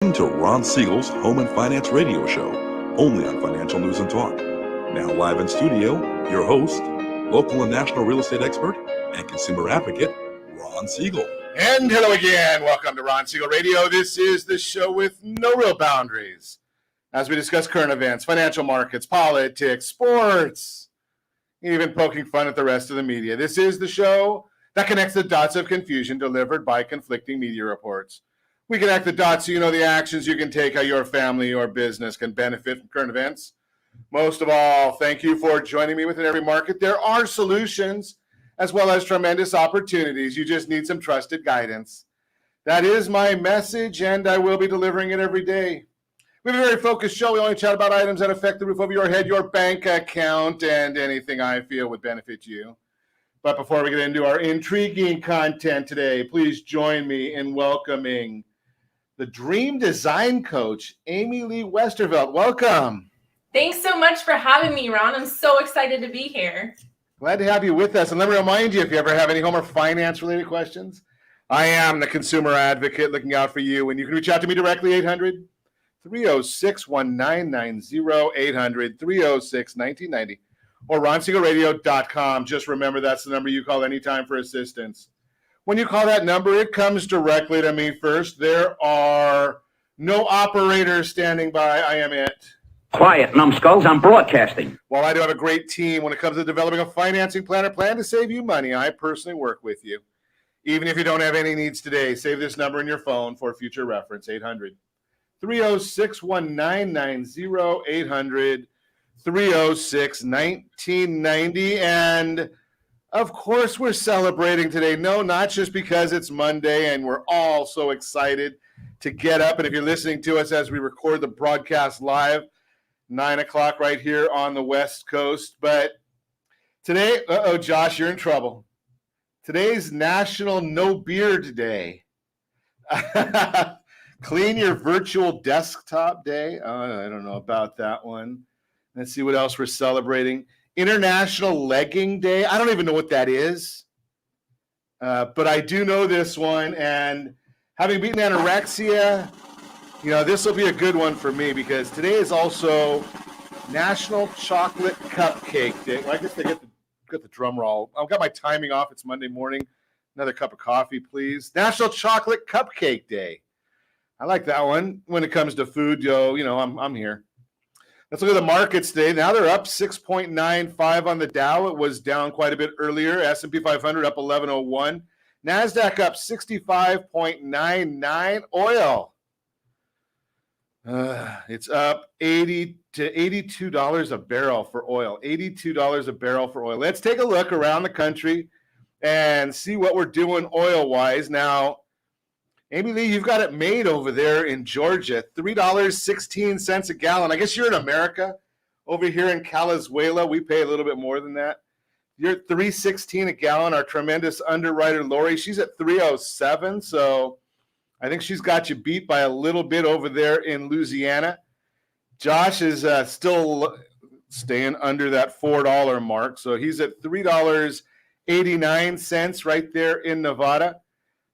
listening to Ron Siegel's Home and Finance Radio Show, only on Financial News and Talk. Now live in studio, your host, local and national real estate expert and consumer advocate, Ron Siegel. And hello again. Welcome to Ron Siegel Radio. This is the show with no real boundaries as we discuss current events, financial markets, politics, sports, even poking fun at the rest of the media. This is the show that connects the dots of confusion delivered by conflicting media reports. We connect the dots so you know the actions you can take, how your family or business can benefit from current events. Most of all, thank you for joining me within every market. There are solutions as well as tremendous opportunities. You just need some trusted guidance. That is my message, and I will be delivering it every day. We have a very focused show. We only chat about items that affect the roof over your head, your bank account, and anything I feel would benefit you. But before we get into our intriguing content today, please join me in welcoming the Dream Design Coach, Amy Lee Westervelt. Welcome. Thanks so much for having me, Ron. I'm so excited to be here. Glad to have you with us. And let me remind you, if you ever have any home or finance-related questions, I am the consumer advocate looking out for you. And you can reach out to me directly, 800-306-1990, 800-306-1990, or ronsiegelradio.com. Just remember that's the number you call anytime for assistance. When you call that number, it comes directly to me first. There are no operators standing by. I am it. Quiet, numbskulls, I'm broadcasting. While I do have a great team when it comes to developing a financing plan or plan to save you money, I personally work with you. Even if you don't have any needs today, save this number in your phone for future reference, 800-306-1990, 800-306-1990. And of course, we're celebrating today. No, not just because it's Monday and we're all so excited to get up. And if you're listening to us as we record the broadcast live, 9 o'clock right here on the West Coast. But today, Josh, you're in trouble. Today's National No Beard Day. Clean your virtual desktop day. I don't know about that one. Let's see what else we're celebrating. International Legging Day. I don't even know what that is. But I do know this one. And having beaten anorexia, you know, this will be a good one for me because today is also National Chocolate Cupcake Day. Well, I guess they get the drum roll. I've got my timing off. It's Monday morning. Another cup of coffee, please. National Chocolate Cupcake Day. I like that one. When it comes to food, you know, I'm here. Let's look at the markets today. Now they're up 6.95 on the Dow. It was down quite a bit earlier. S&P 500 up 1101. NASDAQ up 65.99. Oil. It's up $80 to $82 a barrel for oil. $82 a barrel for oil. Let's take a look around the country and see what we're doing oil-wise. Now, Amy Lee, you've got it made over there in Georgia, $3.16 a gallon. I guess you're in America. Over here in Calizuela, we pay a little bit more than that. You're at $3.16 a gallon. Our tremendous underwriter, Lori, she's at $3.07. So I think she's got you beat by a little bit over there in Louisiana. Josh is still staying under that $4 mark. So he's at $3.89 right there in Nevada.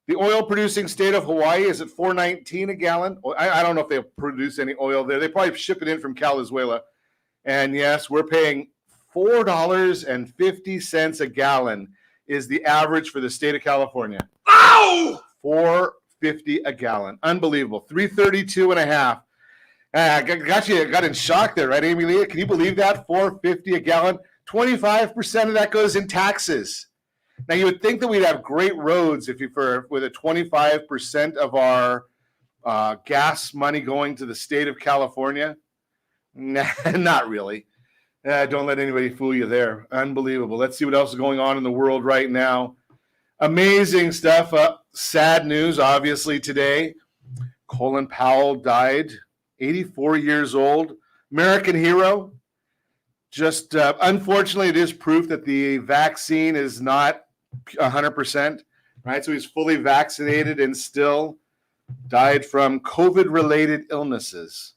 The oil-producing state of Hawaii is at $4.19 a gallon. I don't know if they produce any oil there. They probably ship it in from Calizuela. And, yes, we're paying $4.50 a gallon is the average for the state of California. Ow! $4.50 a gallon. Unbelievable. $3.32 and a half. Got in shock there, right, Amy Lee? Can you believe that? $4.50 a gallon. 25% of that goes in taxes. Now, you would think that we'd have great roads with a 25% of our gas money going to the state of California. Nah, not really. Don't let anybody fool you there. Unbelievable. Let's see what else is going on in the world right now. Amazing stuff. Sad news, obviously, today. Colin Powell died, 84 years old. American hero. Just unfortunately, it is proof that the vaccine is not 100%, right? So he's fully vaccinated and still died from COVID-related illnesses.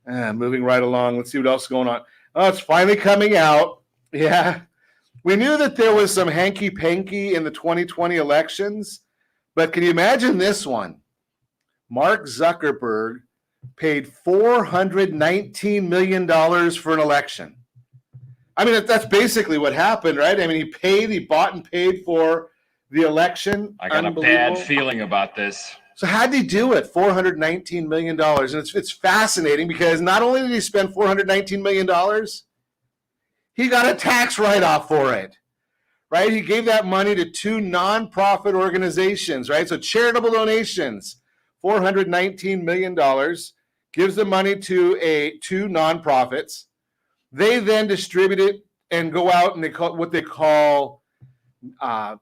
Moving right along. Let's see what else is going on. Oh, it's finally coming out. Yeah. We knew that there was some hanky-panky in the 2020 elections, but can you imagine this one? Mark Zuckerberg paid $419 million for an election. I mean, that's basically what happened, right? I mean, he bought and paid for the election. I got a bad feeling about this. So how did he do it? $419 million. And it's fascinating because not only did he spend $419 million, he got a tax write-off for it, right? He gave that money to two nonprofit organizations, right? So charitable donations, $419 million, gives the money to two nonprofits. They then distribute it and go out and they call what they call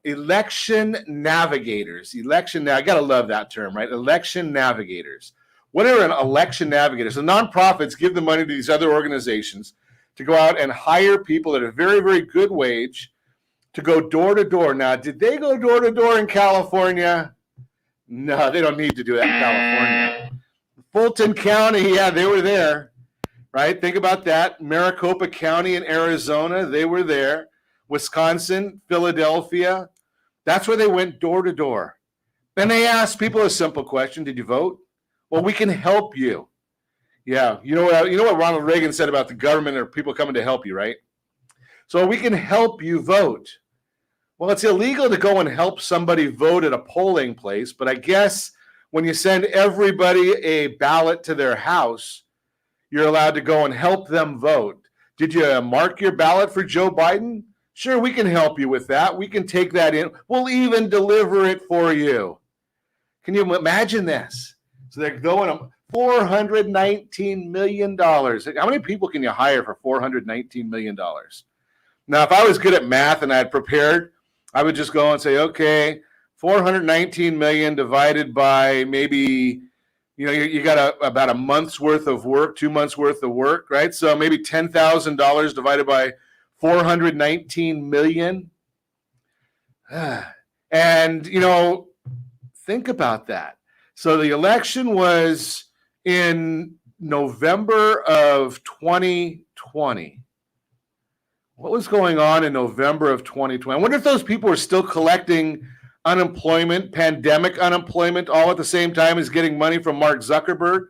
election navigators. I gotta love that term, right? Election navigators. What are an election navigator? So nonprofits give the money to these other organizations to go out and hire people at a very, very good wage to go door to door. Now, did they go door to door in California? No, they don't need to do that in California. Fulton County, yeah, they were there, right? Think about that. Maricopa County in Arizona, they were there. Wisconsin, Philadelphia, that's where they went door to door. And they asked people a simple question: did you vote? Well, we can help you. Yeah, you know what Ronald Reagan said about the government or people coming to help you, right? So we can help you vote. Well, it's illegal to go and help somebody vote at a polling place, but I guess when you send everybody a ballot to their house, you're allowed to go and help them vote. Did you mark your ballot for Joe Biden? Sure, we can help you with that. We can take that in. We'll even deliver it for you. Can you imagine this? So they're going $419 million. How many people can you hire for $419 million? Now, if I was good at math and I had prepared, I would just go and say, okay, 419 million divided by maybe, you got about a month's worth of work, 2 months worth of work, right? So maybe $10,000 divided by 419 million. And, think about that. So the election was in November of 2020. What was going on in November of 2020? I wonder if those people were still collecting unemployment, pandemic unemployment, all at the same time as getting money from Mark Zuckerberg.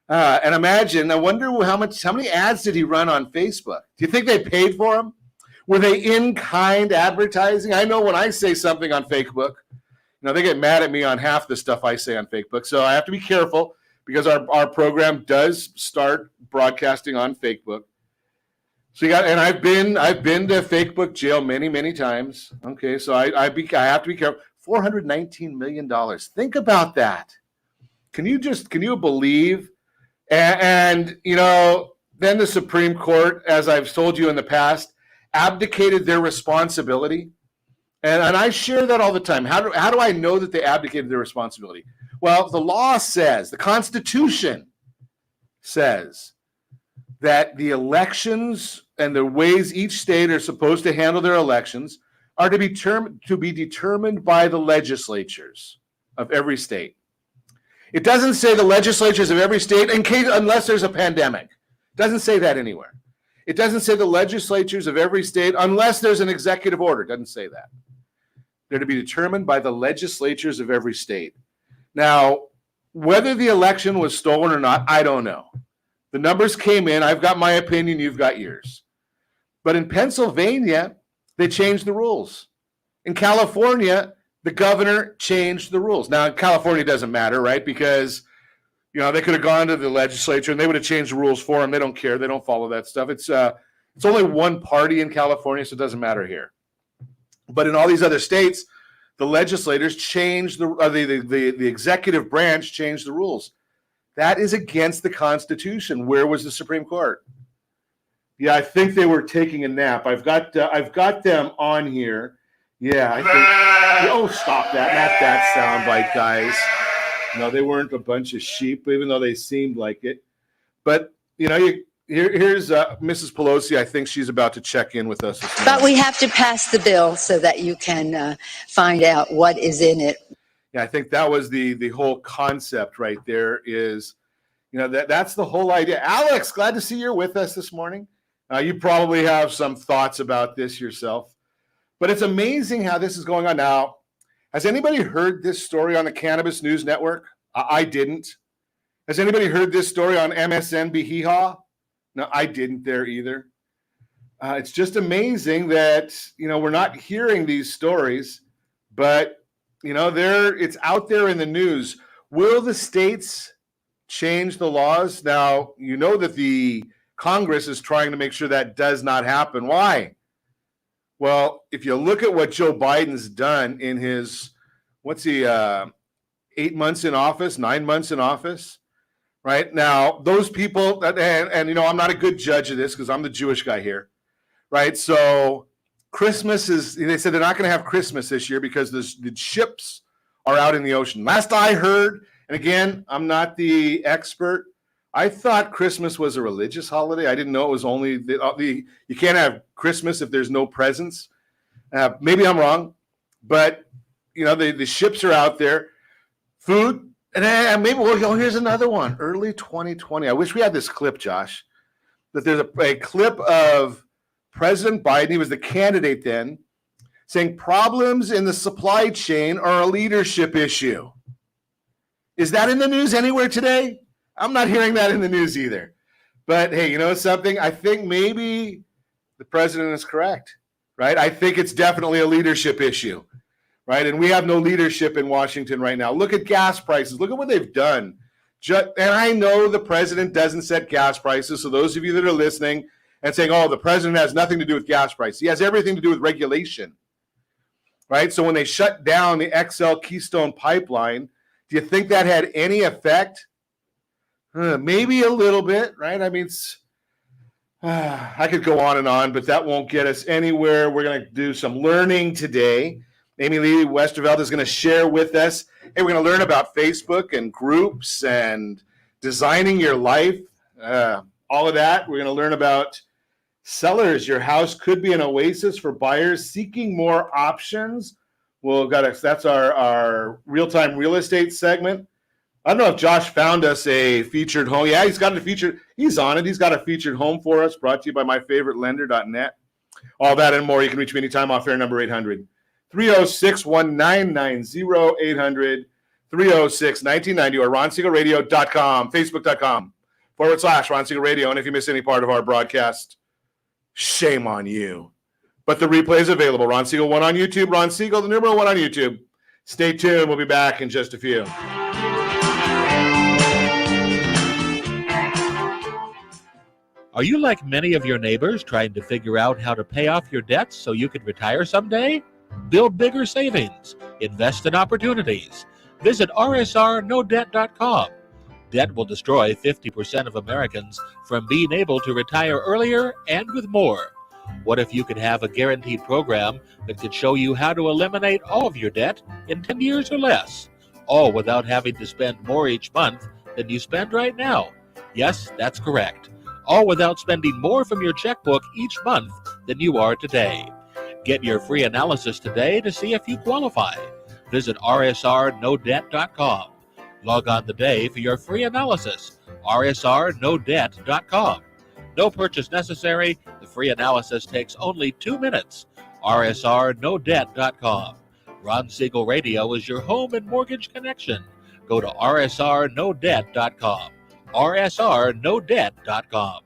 And I wonder how many ads did he run on Facebook? Do you think they paid for them? Were they in-kind advertising? I know when I say something on Facebook, they get mad at me on half the stuff I say on Facebook. So I have to be careful because our program does start broadcasting on Facebook. So I've been to Facebook jail many, many times. Okay, so I have to be careful. $419 million. Think about that. Can you believe? And then the Supreme Court, as I've told you in the past, abdicated their responsibility. And I share that all the time. How do I know that they abdicated their responsibility? Well, the law says, the Constitution says that the elections and the ways each state are supposed to handle their elections are to be determined by the legislatures of every state. It doesn't say the legislatures of every state unless there's a pandemic. It doesn't say that anywhere. It doesn't say the legislatures of every state unless there's an executive order. It doesn't say that. They're to be determined by the legislatures of every state. Now, whether the election was stolen or not, I don't know. The numbers came in. I've got my opinion. You've got yours. But in Pennsylvania, they changed the rules. In California, the governor changed the rules. Now, in California, it doesn't matter, right? Because, they could have gone to the legislature and they would have changed the rules for them. They don't care. They don't follow that stuff. It's only one party in California, so it doesn't matter here. But in all these other states, the legislators changed the executive branch changed the rules. That is against the Constitution. Where was the Supreme Court? Yeah, I think they were taking a nap. I've got them on here. Yeah, I think. Oh, stop that! Not that soundbite, guys. No, they weren't a bunch of sheep, even though they seemed like it. But here's Mrs. Pelosi. I think she's about to check in with us. But we have to pass the bill so that you can find out what is in it. Yeah, I think that was the whole concept right there. Is that's the whole idea. Alex, glad to see you're with us this morning. You probably have some thoughts about this yourself, but it's amazing how this is going on now. Has anybody heard this story on the Cannabis News Network? I didn't. Has anybody heard this story on MSNBC? No, I didn't there either. It's just amazing that, we're not hearing these stories, but, it's out there in the news. Will the states change the laws? Now, that the Congress is trying to make sure that does not happen. Why? Well, if you look at what Joe Biden's done in his, 8 months in office, 9 months in office, right? Now, those people, and I'm not a good judge of this because I'm the Jewish guy here, right? So Christmas they said they're not going to have Christmas this year because the ships are out in the ocean. Last I heard, and again, I'm not the expert, I thought Christmas was a religious holiday. I didn't know it was only you can't have Christmas if there's no presents. Maybe I'm wrong, but the ships are out there. Food, and maybe here's another one. Early 2020. I wish we had this clip, Josh. That there's a clip of President Biden. He was the candidate then, saying problems in the supply chain are a leadership issue. Is that in the news anywhere today? I'm not hearing that in the news either. But hey, you know something? I think maybe the president is correct, right? I think it's definitely a leadership issue, right? And we have no leadership in Washington right now. Look at gas prices. Look at what they've done. And I know the president doesn't set gas prices. So those of you that are listening and saying, oh, the president has nothing to do with gas prices. He has everything to do with regulation, right? So when they shut down the XL Keystone pipeline, do you think that had any effect? Maybe a little bit, right? I mean, I could go on and on, but that won't get us anywhere. We're going to do some learning today. Amy Lee Westervelt is going to share with us. Hey, we're going to learn about Facebook and groups and designing your life, all of that. We're going to learn about sellers. Your house could be an oasis for buyers seeking more options. That's our real-time real estate segment. I don't know if Josh found us a featured home. Yeah, he's got a featured. He's on it. He's got a featured home for us, brought to you by myfavoritelender.net. All that and more. You can reach me anytime off air, number 800-306-1990, 800-306-1990, or RonSiegelRadio.com, Facebook.com/Ron Siegel Radio. And if you miss any part of our broadcast, shame on you. But the replay is available. Ron Siegel 1 on YouTube. Ron Siegel, the number 1 on YouTube. Stay tuned. We'll be back in just a few. Are you like many of your neighbors trying to figure out how to pay off your debts so you can retire someday? Build bigger savings. Invest in opportunities. Visit rsrnodebt.com. Debt will destroy 50% of Americans from being able to retire earlier and with more. What if you could have a guaranteed program that could show you how to eliminate all of your debt in 10 years or less, all without having to spend more each month than you spend right now? Yes, that's correct. All without spending more from your checkbook each month than you are today. Get your free analysis today to see if you qualify. Visit rsrnodebt.com. Log on today for your free analysis, rsrnodebt.com. No purchase necessary. The free analysis takes only 2 minutes. rsrnodebt.com. Ron Siegel Radio is your home and mortgage connection. Go to rsrnodebt.com. rsrnodebt.com.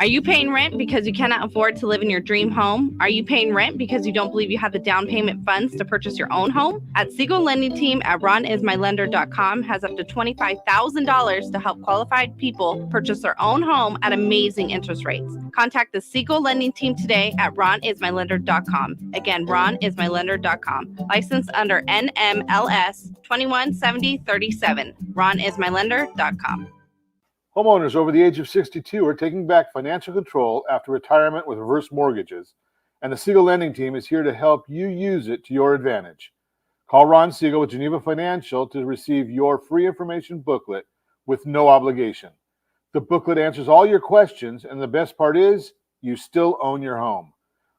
Are you paying rent because you cannot afford to live in your dream home? Are you paying rent because you don't believe you have the down payment funds to purchase your own home? At Siegel Lending Team at ronismylender.com has up to $25,000 to help qualified people purchase their own home at amazing interest rates. Contact the Siegel Lending Team today at ronismylender.com. Again, ronismylender.com. Licensed under NMLS 217037. ronismylender.com. Homeowners over the age of 62 are taking back financial control after retirement with reverse mortgages, and the Siegel Lending Team is here to help you use it to your advantage. Call Ron Siegel with Geneva Financial to receive your free information booklet with no obligation. The booklet answers all your questions, and the best part is you still own your home.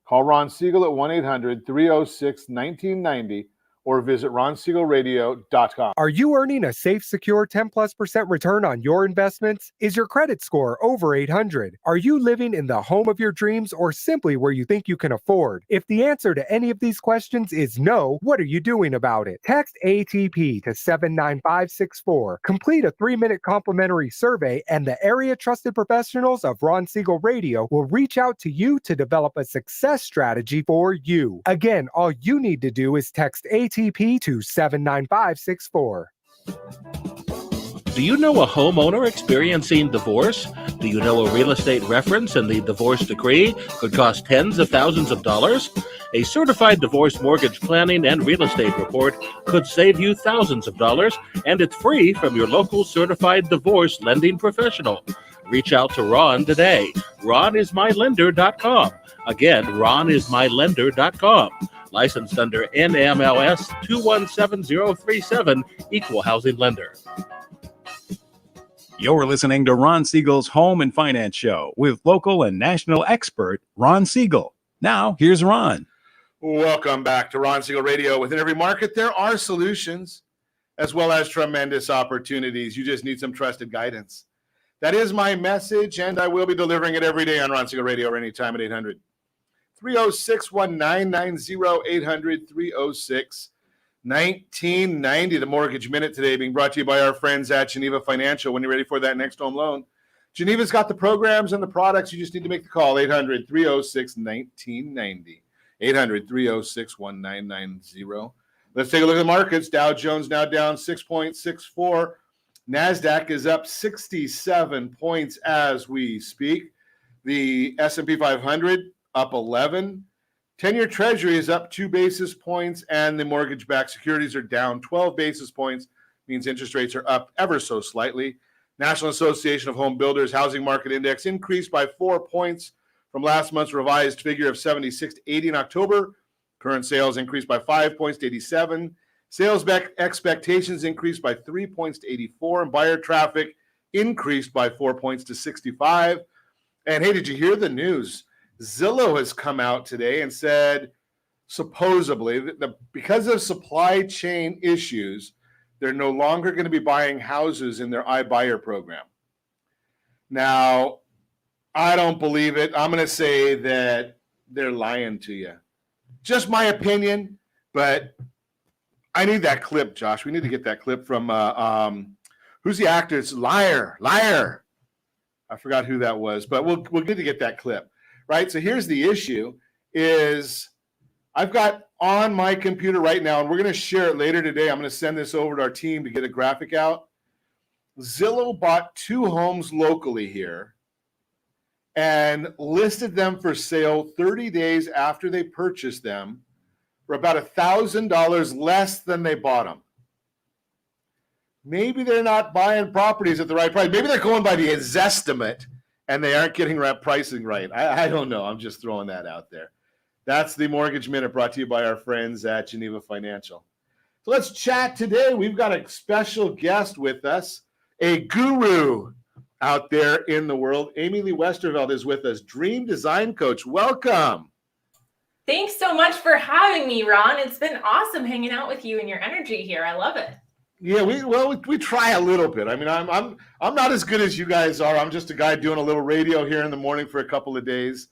Call Ron Siegel at 1-800-306-1990 or visit ronsiegelradio.com. Are you earning a safe, secure 10+% return on your investments? Is your credit score over 800? Are you living in the home of your dreams or simply where you think you can afford? If the answer to any of these questions is no, what are you doing about it? Text ATP to 79564. Complete a 3-minute complimentary survey, and the area trusted professionals of Ron Siegel Radio will reach out to you to develop a success strategy for you. Again, all you need to do is text ATP to 79564. Do you know a homeowner experiencing divorce? Do you know a real estate reference and the divorce decree could cost tens of thousands of dollars? A certified divorce mortgage planning and real estate report could save you thousands of dollars, and it's free from your local certified divorce lending professional. Reach out to Ron today. RonIsMyLender.com. Again, RonIsMyLender.com. Licensed under NMLS 217037, Equal Housing Lender. You're listening to Ron Siegel's Home and Finance Show with local and national expert Ron Siegel. Now, here's Ron. Welcome back to Ron Siegel Radio. Within every market, there are solutions as well as tremendous opportunities. You just need some trusted guidance. That is my message, and I will be delivering it every day on Ron Siegel Radio or anytime at 800-306-1990, 800-306-1990. The Mortgage Minute today being brought to you by our friends at Geneva Financial. When you're ready for that next home loan, Geneva's got the programs and the products. You just need to make the call, 800-306-1990, 800-306-1990. Let's take a look at the markets. Dow Jones now down 6.64. NASDAQ is up 67 points as we speak. The S&P 500 up 11. 10-year Treasury is up 2 basis points, and the mortgage-backed securities are down 12 basis points. Means interest rates are up ever so slightly. National Association of Home Builders Housing Market Index increased by 4 points from last month's revised figure of 76 to 80 in October. Current sales increased by 5 points to 87. Sales expectations increased by 3 points to 84, and buyer traffic increased by 4 points to 65. And hey, did you hear the news? Zillow has come out today and said, supposedly, because of supply chain issues, they're no longer going to be buying houses in their iBuyer program. Now, I don't believe it. I'm going to say that they're lying to you. Just my opinion, but I need that clip, Josh. We need to get that clip from, who's the actor? It's Liar. I forgot who that was, but we'll need to get that clip, right? So here's the issue is I've got on my computer right now, and we're going to share it later today. I'm going to send this over to our team to get a graphic out. Zillow bought 2 homes locally here and listed them for sale 30 days after they purchased them for about $1,000 less than they bought them. Maybe they're not buying properties at the right price. Maybe they're going by the Zestimate and they aren't getting pricing right. I don't know. I'm just throwing that out there. That's the Mortgage Minute brought to you by our friends at Geneva Financial. So let's chat today. We've got a special guest with us, a guru out there in the world. Amy Lee Westervelt is with us, Dream Design Coach. Welcome. Thanks so much for having me, Ron. It's been awesome hanging out with you and your energy here. I love it. Yeah, we try a little bit. I mean, I'm not as good as you guys are. I'm just a guy doing a little radio here in the morning for a couple of days.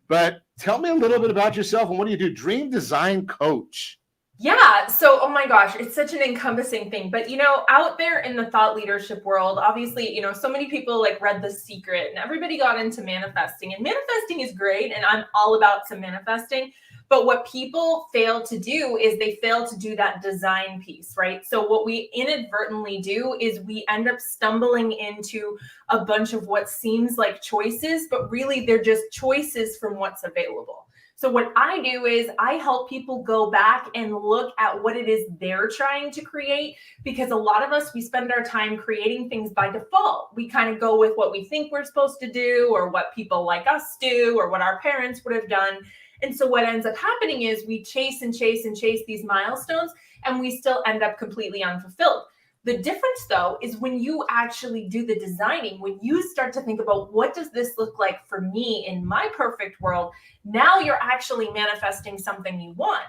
But tell me a little bit about yourself and what do you do? Dream Design Coach. Yeah. So, oh my gosh, it's such an encompassing thing. But, out there in the thought leadership world, obviously, so many people read The Secret and everybody got into manifesting. And manifesting is great. And I'm all about some manifesting. But what people fail to do is they fail to do that design piece, right? So what we inadvertently do is we end up stumbling into a bunch of what seems like choices, but really they're just choices from what's available. So what I do is I help people go back and look at what it is they're trying to create, because a lot of us, we spend our time creating things by default. We kind of go with what we think we're supposed to do or what people like us do or what our parents would have done. And so what ends up happening is we chase and chase and chase these milestones and we still end up completely unfulfilled. The difference, though, is when you actually do the designing, when you start to think about what does this look like for me in my perfect world, now you're actually manifesting something you want.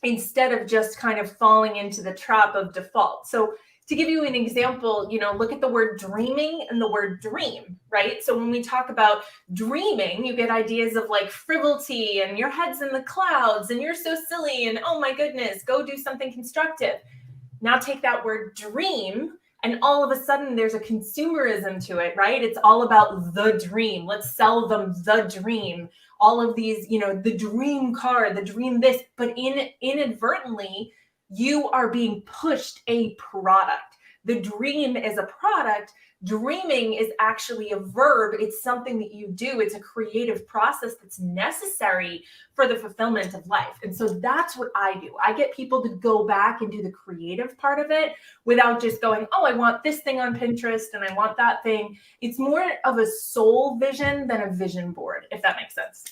instead of just kind of falling into the trap of default. So to give you an example, look at the word dreaming and the word dream, right? So when we talk about dreaming, you get ideas of like frivolity and your head's in the clouds and you're so silly and oh my goodness, go do something constructive. Now take that word dream and all of a sudden there's a consumerism to it, right? It's all about the dream. Let's sell them the dream. All of these, the dream car, the dream this, but inadvertently, you are being pushed a product. The dream is a product. Dreaming is actually a verb. It's something that you do. It's a creative process that's necessary for the fulfillment of life. And so that's what I do. I get people to go back and do the creative part of it without just going, oh, I want this thing on Pinterest and I want that thing. It's more of a soul vision than a vision board, if that makes sense.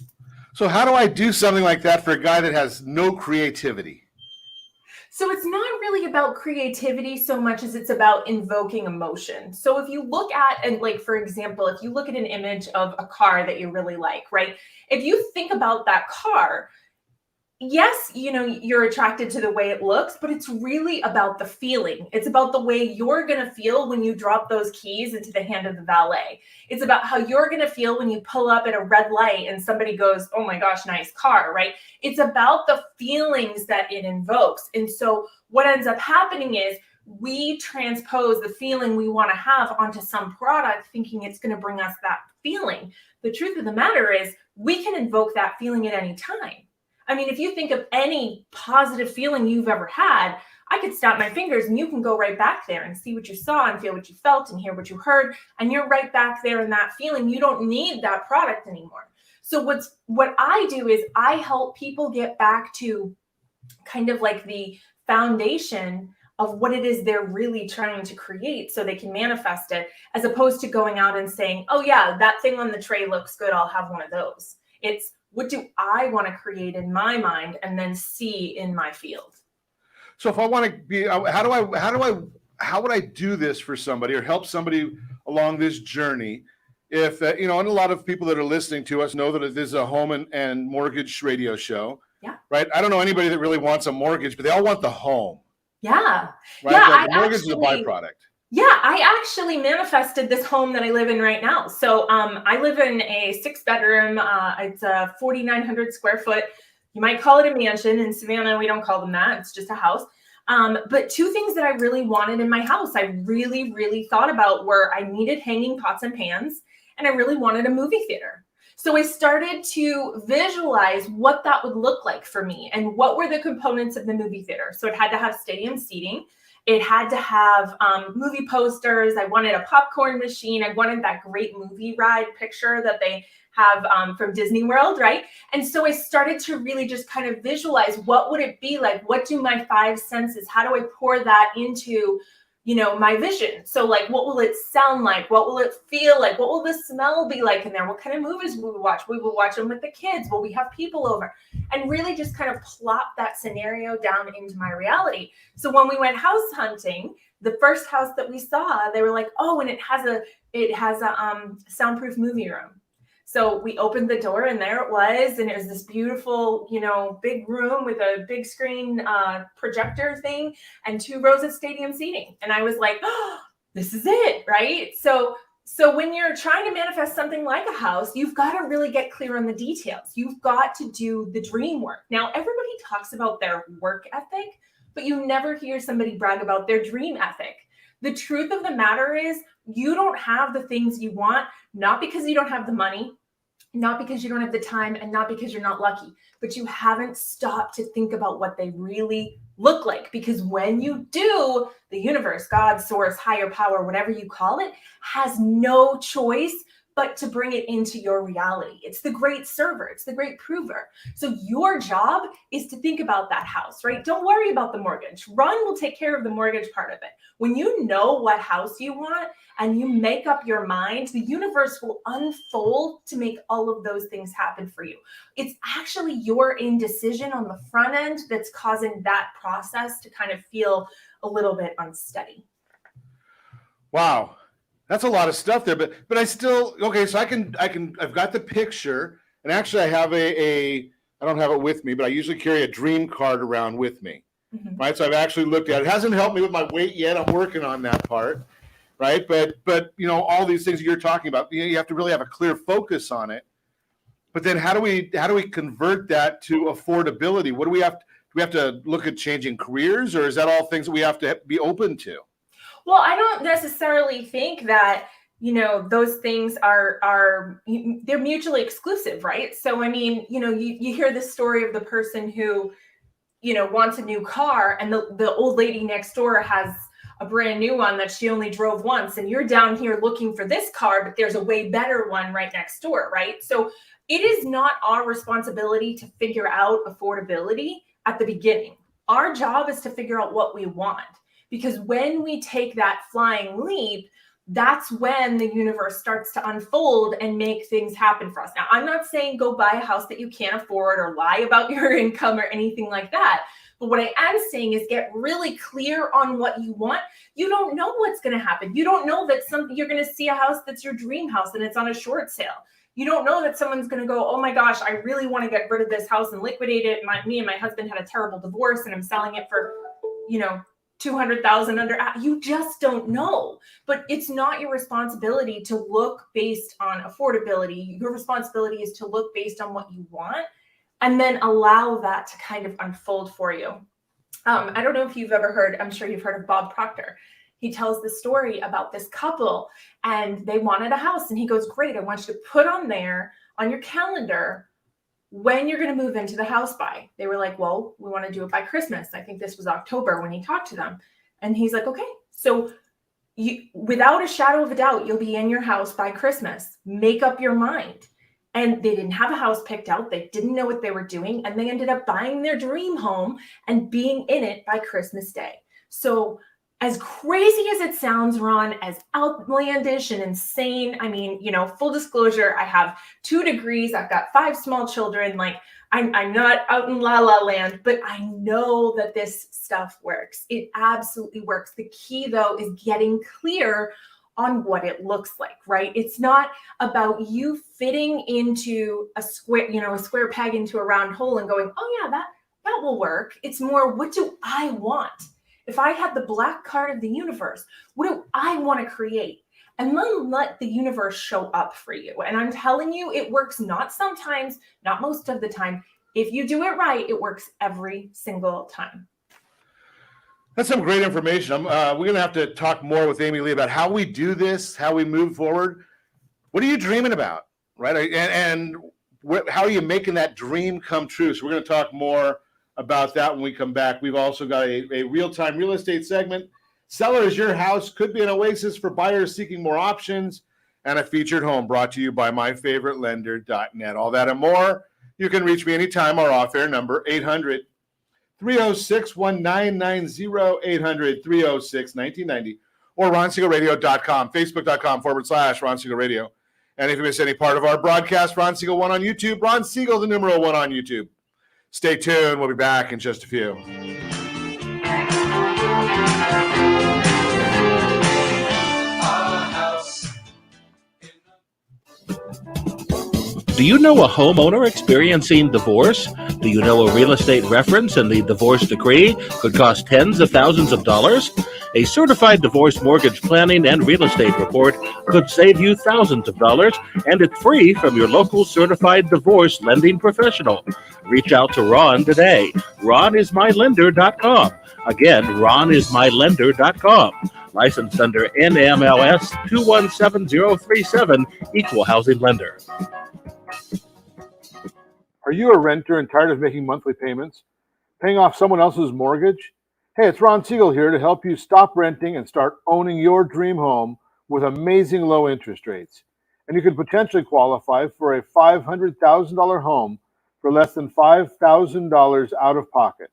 So how do I do something like that for a guy that has no creativity? So it's not really about creativity so much as it's about invoking emotion. So if you look at, and like, for example, if you look at an image of a car that you really like, right? If you think about that car, yes, you're attracted to the way it looks, but it's really about the feeling. It's about the way you're going to feel when you drop those keys into the hand of the valet. It's about how you're going to feel when you pull up at a red light and somebody goes, oh my gosh, nice car, right? It's about the feelings that it invokes. And so what ends up happening is we transpose the feeling we want to have onto some product thinking it's going to bring us that feeling. The truth of the matter is we can invoke that feeling at any time. I mean, if you think of any positive feeling you've ever had, I could snap my fingers and you can go right back there and see what you saw and feel what you felt and hear what you heard. And you're right back there in that feeling. You don't need that product anymore. So what I do is I help people get back to kind of like the foundation of what it is they're really trying to create so they can manifest it, as opposed to going out and saying, oh yeah, that thing on the tray looks good, I'll have one of those. It's, what do I want to create in my mind and then see in my field? So if I want to be, how would I do this for somebody or help somebody along this journey? If, and a lot of people that are listening to us know that it is a home and mortgage radio show. Yeah. Right. I don't know anybody that really wants a mortgage, but they all want the home. Yeah. Right. Yeah. The mortgage is a byproduct. Yeah, I actually manifested this home that I live in right now. So I live in a 6-bedroom. It's a 4,900 square foot. You might call it a mansion. In Savannah, we don't call them that. It's just a house. But two things that I really wanted in my house, I really, really thought about were I needed hanging pots and pans, and I really wanted a movie theater. So I started to visualize what that would look like for me and what were the components of the movie theater. So it had to have stadium seating. It had to have movie posters. I wanted a popcorn machine. I wanted that great movie ride picture that they have from Disney World, right? And so I started to really just kind of visualize what would it be like? What do my 5 senses? How do I pour that into, my vision? So like, what will it sound like? What will it feel like? What will the smell be like in there? What kind of movies will we watch? We will watch them with the kids. Will we have people over? And really just kind of plop that scenario down into my reality. So when we went house hunting, the first house that we saw, they were like, oh, and it has a soundproof movie room. So we opened the door and there it was. And it was this beautiful, big room with a big screen projector thing and 2 rows of stadium seating. And I was like, oh, this is it, right? So when you're trying to manifest something like a house, you've got to really get clear on the details. You've got to do the dream work. Now, everybody talks about their work ethic, but you never hear somebody brag about their dream ethic. The truth of the matter is you don't have the things you want, not because you don't have the money, not because you don't have the time, and not because you're not lucky, but you haven't stopped to think about what they really look like. Because when you do, the universe, God, source, higher power, whatever you call it, has no choice but to bring it into your reality. It's the great server. It's the great prover. So your job is to think about that house, right? Don't worry about the mortgage. Ron will take care of the mortgage part of it. When you know what house you want and you make up your mind, the universe will unfold to make all of those things happen for you. It's actually your indecision on the front end that's causing that process to kind of feel a little bit unsteady. Wow. That's a lot of stuff there, but I still, okay, so I've got the picture, and actually I have a I don't have it with me, but I usually carry a dream card around with me, Mhm. right? So I've actually looked at it. It hasn't helped me with my weight yet. I'm working on that part, right? But all these things you're talking about, you have to really have a clear focus on it. But then how do we convert that to affordability? What do we have? Do we have to look at changing careers, or is that all things that we have to be open to? Well, I don't necessarily think that, those things they're mutually exclusive, right? So, I mean, you hear the story of the person who, wants a new car, and the old lady next door has a brand new one that she only drove once, and you're down here looking for this car, but there's a way better one right next door, right? So it is not our responsibility to figure out affordability at the beginning. Our job is to figure out what we want. Because when we take that flying leap, that's when the universe starts to unfold and make things happen for us. Now, I'm not saying go buy a house that you can't afford or lie about your income or anything like that. But what I am saying is get really clear on what you want. You don't know what's going to happen. You don't know that you're going to see a house that's your dream house and it's on a short sale. You don't know that someone's going to go, oh my gosh, I really want to get rid of this house and liquidate it. Me and my husband had a terrible divorce and I'm selling it for, $200,000 under. You just don't know. But it's not your responsibility to look based on affordability. Your responsibility is to look based on what you want and then allow that to kind of unfold for you. I don't know if you've ever heard, I'm sure you've heard of Bob Proctor. He tells the story about this couple and they wanted a house and he goes, great, I want you to put on your calendar when you're going to move into the house by. They were like, well, we want to do it by Christmas. I think this was October when he talked to them. And he's like, okay, so without a shadow of a doubt, you'll be in your house by Christmas. Make up your mind. And they didn't have a house picked out. They didn't know what they were doing. And they ended up buying their dream home and being in it by Christmas Day. So as crazy as it sounds, Ron, as outlandish and insane, I mean, full disclosure, I have 2 degrees. I've got 5 small children. Like I'm not out in la la land, but I know that this stuff works. It absolutely works. The key though is getting clear on what it looks like, right? It's not about you fitting into a square peg into a round hole and going, oh yeah, that will work. It's more, what do I want? If I had the black card of the universe, what do I want to create? And then let the universe show up for you. And I'm telling you, it works not sometimes, not most of the time. If you do it right, it works every single time. That's some great information. We're going to have to talk more with Amy Lee about how we do this, how we move forward. What are you dreaming about, right? And how are you making that dream come true? So we're going to talk more about that when we come back. We've also got a real-time real estate segment. Seller is your house, could be an oasis for buyers seeking more options, and a featured home brought to you by myfavoritelender.net. All that and more. You can reach me anytime. Our off-air number, 800-306-1990, 800-306-1990, or ronsiegelradio.com, facebook.com/Ron Siegel Radio. And if you miss any part of our broadcast, Ron Siegel 1 on YouTube, Ron Siegel, the numeral 1 on YouTube. Stay tuned. We'll be back in just a few. Do you know a homeowner experiencing divorce? Do you know a real estate reference and the divorce decree could cost tens of thousands of dollars? A certified divorce mortgage planning and real estate report could save you thousands of dollars, and it's free from your local certified divorce lending professional. Reach out to Ron today. RonIsMyLender.com. Again, RonIsMyLender.com. Licensed under NMLS 217037, Equal Housing Lender. Are you a renter and tired of making monthly payments? Paying off someone else's mortgage? Hey, it's Ron Siegel here to help you stop renting and start owning your dream home with amazing low interest rates. And you could potentially qualify for a $500,000 home for less than $5,000 out of pocket.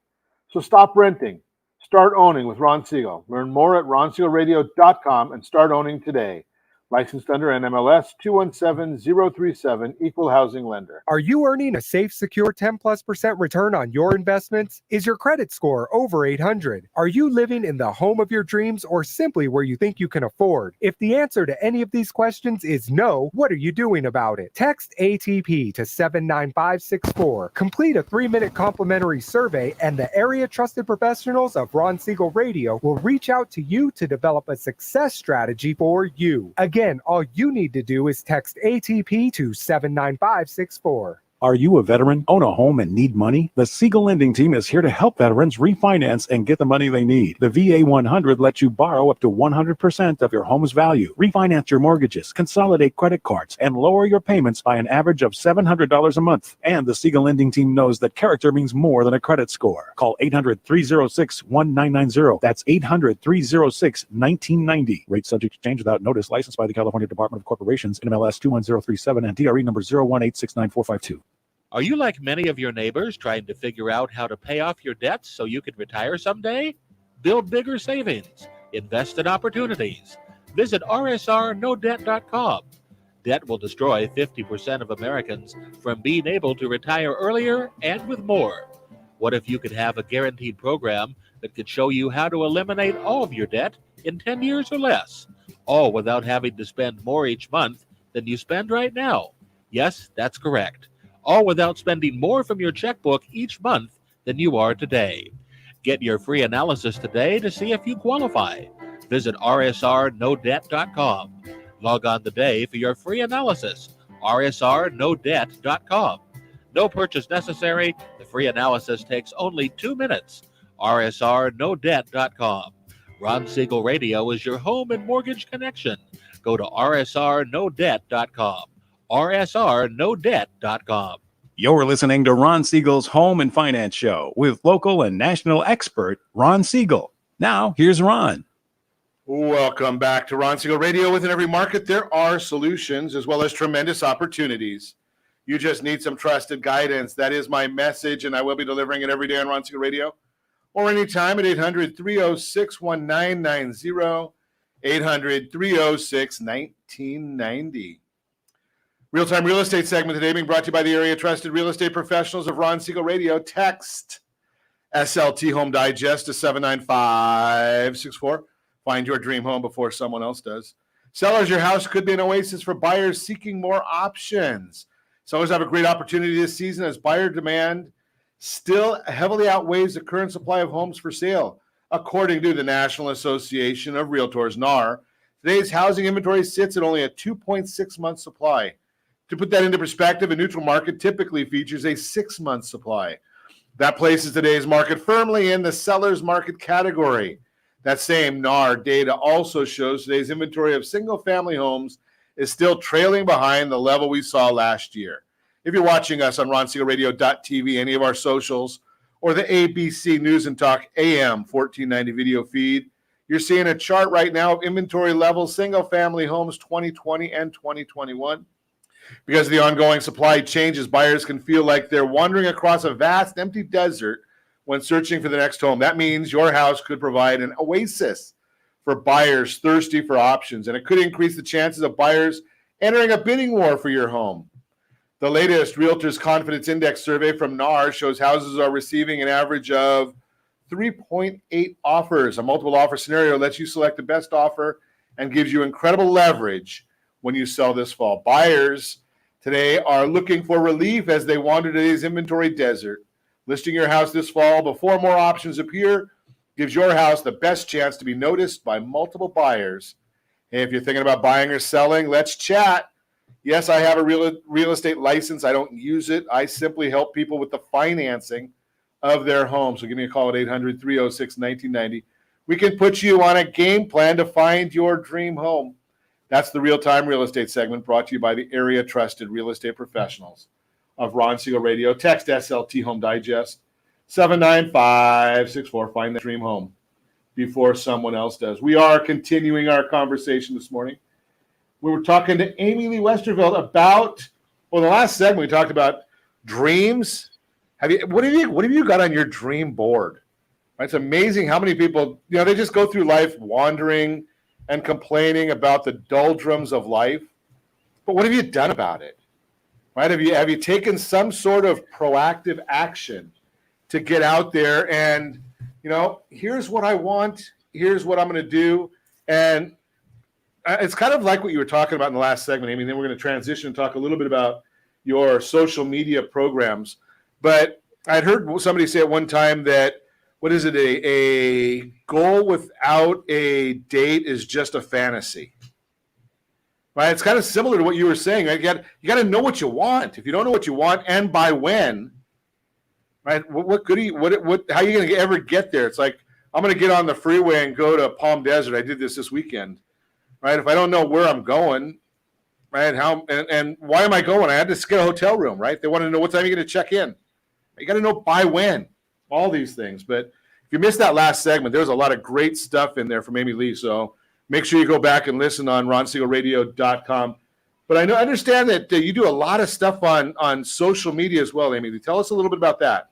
So stop renting. Start owning with Ron Siegel. Learn more at ronsiegelradio.com and start owning today. Licensed under NMLS 217037, Equal Housing Lender. Are you earning a safe, secure 10+% return on your investments? Is your credit score over 800? Are you living in the home of your dreams or simply where you think you can afford? If the answer to any of these questions is no, what are you doing about it? Text ATP to 79564. Complete a 3-minute complimentary survey, and the area trusted professionals of Ron Siegel Radio will reach out to you to develop a success strategy for you. Again, all you need to do is text ATP to 79564. Are you a veteran, own a home, and need money? The Siegel Lending Team is here to help veterans refinance and get the money they need. The VA 100 lets you borrow up to 100% of your home's value, refinance your mortgages, consolidate credit cards, and lower your payments by an average of $700 a month. And the Siegel Lending Team knows that character means more than a credit score. Call 800-306-1990. That's 800-306-1990. Rate subject to change without notice. Licensed by the California Department of Corporations, NMLS 21037, and DRE number 018694452. Are you like many of your neighbors trying to figure out how to pay off your debts so you can retire someday? Build bigger savings. Invest in opportunities. Visit rsrnodebt.com. Debt will destroy 50% of Americans from being able to retire earlier and with more. What if you could have a guaranteed program that could show you how to eliminate all of your debt in 10 years or less, all without having to spend more each month than you spend right now? Yes, that's correct. All without spending more from your checkbook each month than you are today. Get your free analysis today to see if you qualify. Visit rsrnodebt.com. Log on today for your free analysis. rsrnodebt.com. No purchase necessary. The free analysis takes only 2 minutes. rsrnodebt.com. Ron Siegel Radio is your home and mortgage connection. Go to rsrnodebt.com. rsrnodebt.com. You're listening to Ron Siegel's Home and Finance Show with local and national expert Ron Siegel. Now, here's Ron. Welcome back to Ron Siegel Radio. Within every market, there are solutions as well as tremendous opportunities. You just need some trusted guidance. That is my message, and I will be delivering it every day on Ron Siegel Radio or anytime at 800-306-1990, 800-306-1990. Real-time real estate segment today being brought to you by the area trusted real estate professionals of Ron Siegel Radio. Text SLT Home Digest to 79564. Find your dream home before someone else does. Sellers, your house could be an oasis for buyers seeking more options. Sellers have a great opportunity this season as buyer demand still heavily outweighs the current supply of homes for sale. According to the National Association of Realtors, NAR, today's housing inventory sits at only a 2.6-month supply. To put that into perspective, a neutral market typically features a 6-month supply. That places today's market firmly in the seller's market category. That same NAR data also shows today's inventory of single-family homes is still trailing behind the level we saw last year. If you're watching us on RonSiegelRadio.tv, any of our socials, or the ABC News and Talk AM 1490 video feed, you're seeing a chart right now of inventory levels, single-family homes 2020 and 2021. Because of the ongoing supply changes, buyers can feel like they're wandering across a vast empty desert when searching for the next home. That means your house could provide an oasis for buyers thirsty for options, and it could increase the chances of buyers entering a bidding war for your home. The latest Realtors Confidence Index survey from NAR shows houses are receiving an average of 3.8 offers. A multiple offer scenario lets you select the best offer and gives you incredible leverage when you sell this fall. Buyers today are looking for relief as they wander today's inventory desert. Listing your house this fall before more options appear gives your house the best chance to be noticed by multiple buyers. Hey, if you're thinking about buying or selling, let's chat. Yes, I have a real estate license. I don't use it. I simply help people with the financing of their home. So give me a call at 800-306-1990. We can put you on a game plan to find your dream home. That's the real-time real estate segment brought to you by the area trusted real estate professionals of Ron Siegel Radio. Text SLT Home Digest 79564. Find that dream home before someone else does. We are continuing our conversation this morning. We were talking to Amy Lee Westervelt about, well, the last segment we talked about dreams. What have you got on your dream board? Right, it's amazing how many people, they just go through life wandering, and complaining about the doldrums of life. But what have you done about it? Right? Have you taken some sort of proactive action to get out there and, here's what I want, here's what I'm going to do. And it's kind of like what you were talking about in the last segment, Amy. Then we're going to transition and talk a little bit about your social media programs. But I'd heard somebody say at one time that, what is it? A goal without a date is just a fantasy. Right? It's kind of similar to what you were saying. Right? You got to know what you want. If you don't know what you want and by when, right? How are you going to ever get there? It's like, I'm going to get on the freeway and go to Palm Desert. I did this weekend, right? If I don't know where I'm going, right? And why am I going? I had to get a hotel room, right? They want to know what time you're going to check in. You got to know by when, all these things. But if you missed that last segment, there's a lot of great stuff in there from Amy Lee. So make sure you go back and listen on RonSiegelRadio.com. But I understand that you do a lot of stuff on social media as well, Amy. Tell us a little bit about that.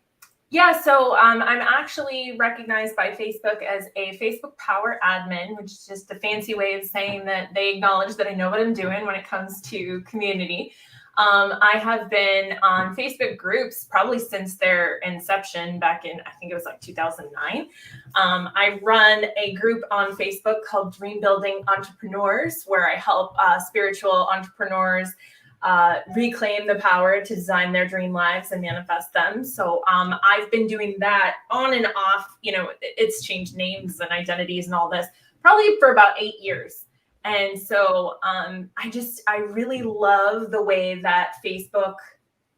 Yeah, so I'm actually recognized by Facebook as a Facebook Power Admin, which is just a fancy way of saying that they acknowledge that I know what I'm doing when it comes to community. I have been on Facebook groups probably since their inception back in, I think it was like 2009. I run a group on Facebook called Dream Building Entrepreneurs, where I help spiritual entrepreneurs reclaim the power to design their dream lives and manifest them. So I've been doing that on and off. It's changed names and identities and all this probably for about 8 years. And so I really love the way that Facebook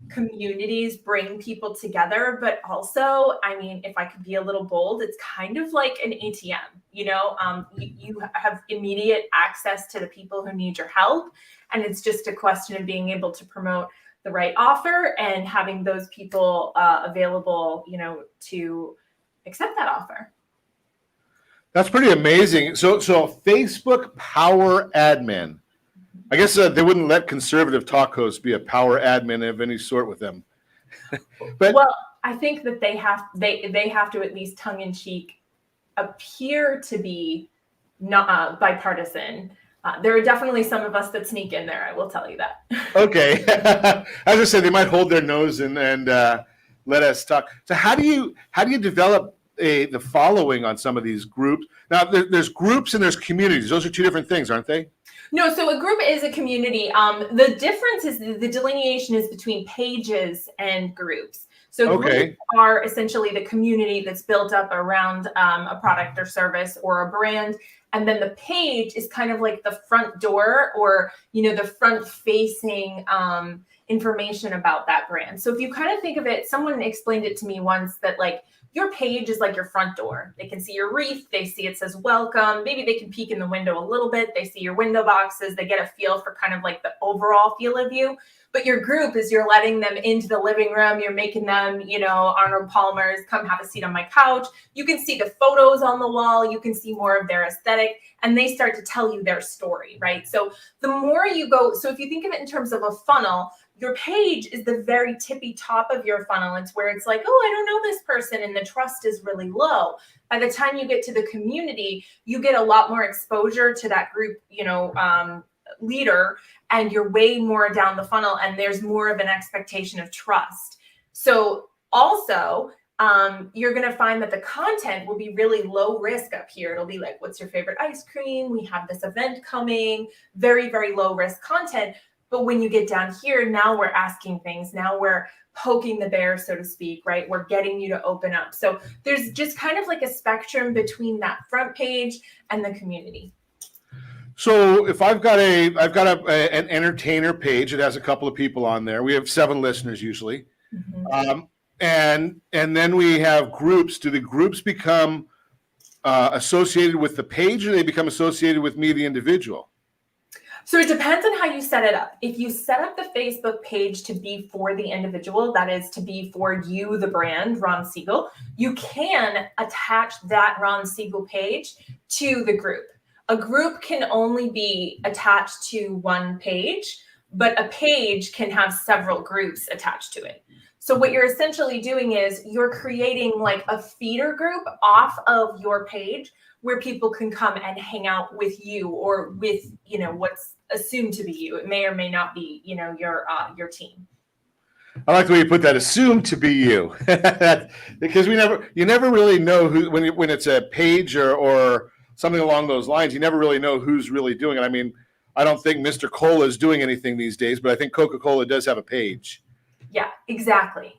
communities bring people together, but also, if I could be a little bold, it's kind of like an ATM, you have immediate access to the people who need your help. And it's just a question of being able to promote the right offer and having those people available, to accept that offer. That's pretty amazing. So Facebook Power Admin. I guess they wouldn't let conservative talk hosts be a power admin of any sort with them. But I think that they have to at least tongue in cheek appear to be not bipartisan. There are definitely some of us that sneak in there. I will tell you that. Okay, as I said, they might hold their nose and let us talk. So how do you develop the following on some of these groups? Now, there's groups and there's communities. Those are two different things, aren't they? No, so a group is a community. The difference is the delineation is between pages and groups. So groups are essentially the community that's built up around a product or service or a brand. And then the page is kind of like the front door or, the front facing information about that brand. So if you kind of think of it, someone explained it to me once that your page is like your front door. They can see your wreath. They see it says welcome. Maybe they can peek in the window a little bit. They see your window boxes. They get a feel for kind of like the overall feel of you. But your group is you're letting them into the living room. You're making them, Arnold Palmer's, come have a seat on my couch. You can see the photos on the wall. You can see more of their aesthetic. And they start to tell you their story, right? So the more you go, so if you think of it in terms of a funnel, your page is the very tippy top of your funnel. It's where it's like, oh, I don't know this person, and the trust is really low. By the time you get to the community, you get a lot more exposure to that group, leader, and you're way more down the funnel, and there's more of an expectation of trust. So also, you're going to find that the content will be really low risk up here. It'll be like, what's your favorite ice cream? We have this event coming, very, very low risk content. But when you get down here, now we're asking things. Now we're poking the bear, so to speak, right? We're getting you to open up. So there's just kind of like a spectrum between that front page and the community. So if I've got an entertainer page, it has a couple of people on there. We have 7 listeners usually. Mm-hmm. And then we have groups. Do the groups become associated with the page, or they become associated with me, the individual? So it depends on how you set it up. If you set up the Facebook page to be for the individual, that is to be for you, the brand, Ron Siegel, you can attach that Ron Siegel page to the group. A group can only be attached to one page, but a page can have several groups attached to it. So what you're essentially doing is you're creating like a feeder group off of your page where people can come and hang out with you or with, you know, what's assumed to be you. It may or may not be, you know, your team. I like the way you put that, assumed to be you. Because you never really know who, when it's a page or something along those lines, you never really know who's really doing it. I mean, I don't think Mr. Cola is doing anything these days, but I think Coca-Cola does have a page. Yeah, exactly.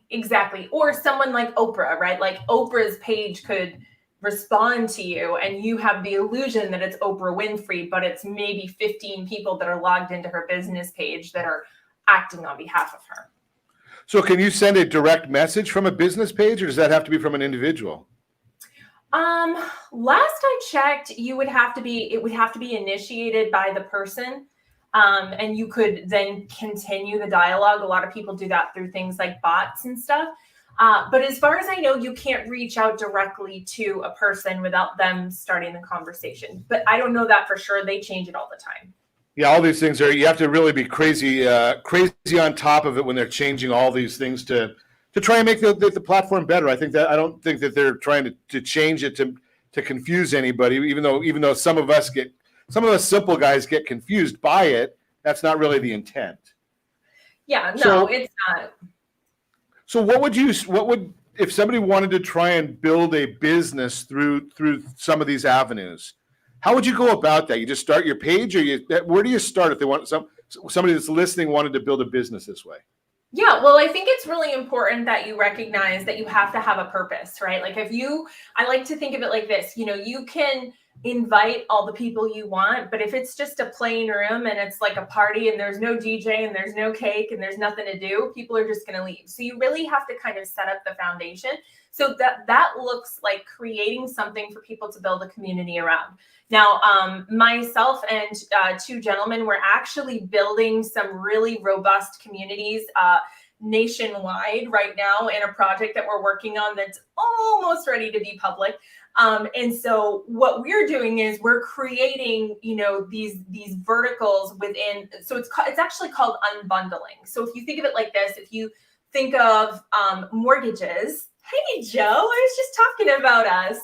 Or someone like Oprah, right? Like Oprah's page could respond to you and you have the illusion that it's Oprah Winfrey, but it's maybe 15 people that are logged into her business page that are acting on behalf of her. So can you send a direct message from a business page, or does that have to be from an individual? Last I checked, it would have to be initiated by the person. And you could then continue the dialogue. A lot of people do that through things like bots and stuff. But as far as I know, you can't reach out directly to a person without them starting the conversation. But I don't know that for sure. They change it all the time. Yeah, all these things you have to really be crazy on top of it when they're changing all these things to try and make the platform better. I don't think that they're trying to change it to confuse anybody, even though some of us simple guys get confused by it. That's not really the intent. Yeah, no, it's not. So what would if somebody wanted to try and build a business through some of these avenues? How would you go about that? You just start your page, or where do you start if they want somebody that's listening wanted to build a business this way? Yeah, well, I think it's really important that you recognize that you have to have a purpose, right? Like I like to think of it like this, you know, you can invite all the people you want, but if it's just a plain room and it's like a party and there's no DJ and there's no cake and there's nothing to do, people are just going to leave. So you really have to kind of set up the foundation. So that looks like creating something for people to build a community around. Now, myself and two gentlemen, we're actually building some really robust communities nationwide right now in a project that we're working on that's almost ready to be public. And so what we're doing is we're creating, you know, these verticals within. So it's actually called unbundling. So if you think of it like this, if you think of mortgages. Hey, Joe, I was just talking about us.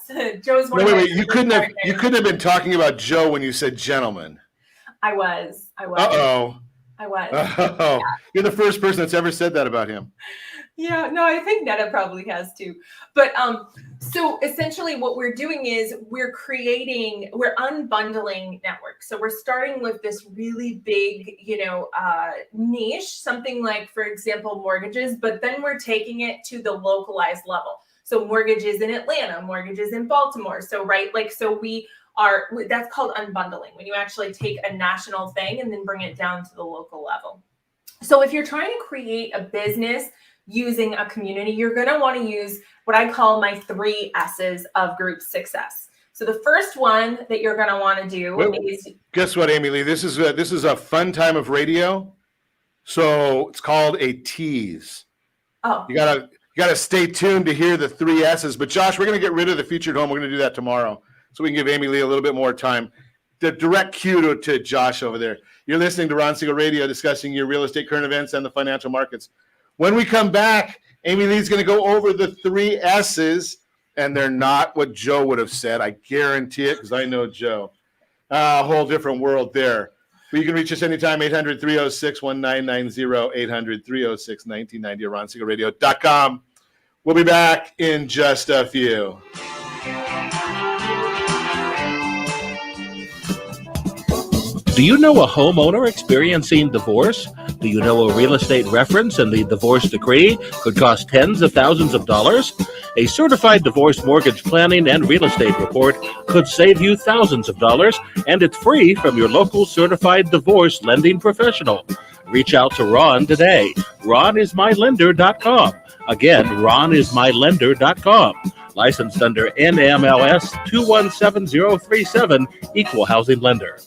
Joe's one of my wait. You couldn't have been talking about Joe when you said gentleman. I was. Uh-oh. I was. Oh, yeah. You're the first person that's ever said that about him. Yeah, no, I think Netta probably has too. But so essentially what we're doing is we're unbundling networks. So we're starting with this really big, you know, niche, something like, for example, mortgages, but then we're taking it to the localized level. So mortgages in Atlanta, mortgages in Baltimore. So, right, like, so that's called unbundling, when you actually take a national thing and then bring it down to the local level. So if you're trying to create a business using a community, you're going to want to use what I call my 3 S's of group success. So the first one that you're going to want to do is, guess what, Amy Lee? This is a fun time of radio. So it's called a tease. Oh, you gotta stay tuned to hear the 3 S's. But Josh, we're going to get rid of the featured home. We're going to do that tomorrow, so we can give Amy Lee a little bit more time. The direct cue to Josh over there. You're listening to Ron Siegel Radio, discussing your real estate current events and the financial markets. When we come back, Amy Lee's going to go over the 3 S's, and they're not what Joe would have said. I guarantee it, because I know Joe. A whole different world there. But you can reach us anytime, 800-306-1990, 800-306-1990, or RonSiegelRadio.com. We'll be back in just a few. Do you know a homeowner experiencing divorce? Do you know a real estate reference and the divorce decree could cost tens of thousands of dollars? A certified divorce mortgage planning and real estate report could save you thousands of dollars, and it's free from your local certified divorce lending professional. Reach out to Ron today. RonIsMyLender.com. Again, RonIsMyLender.com. Licensed under NMLS 217037, Equal Housing Lender.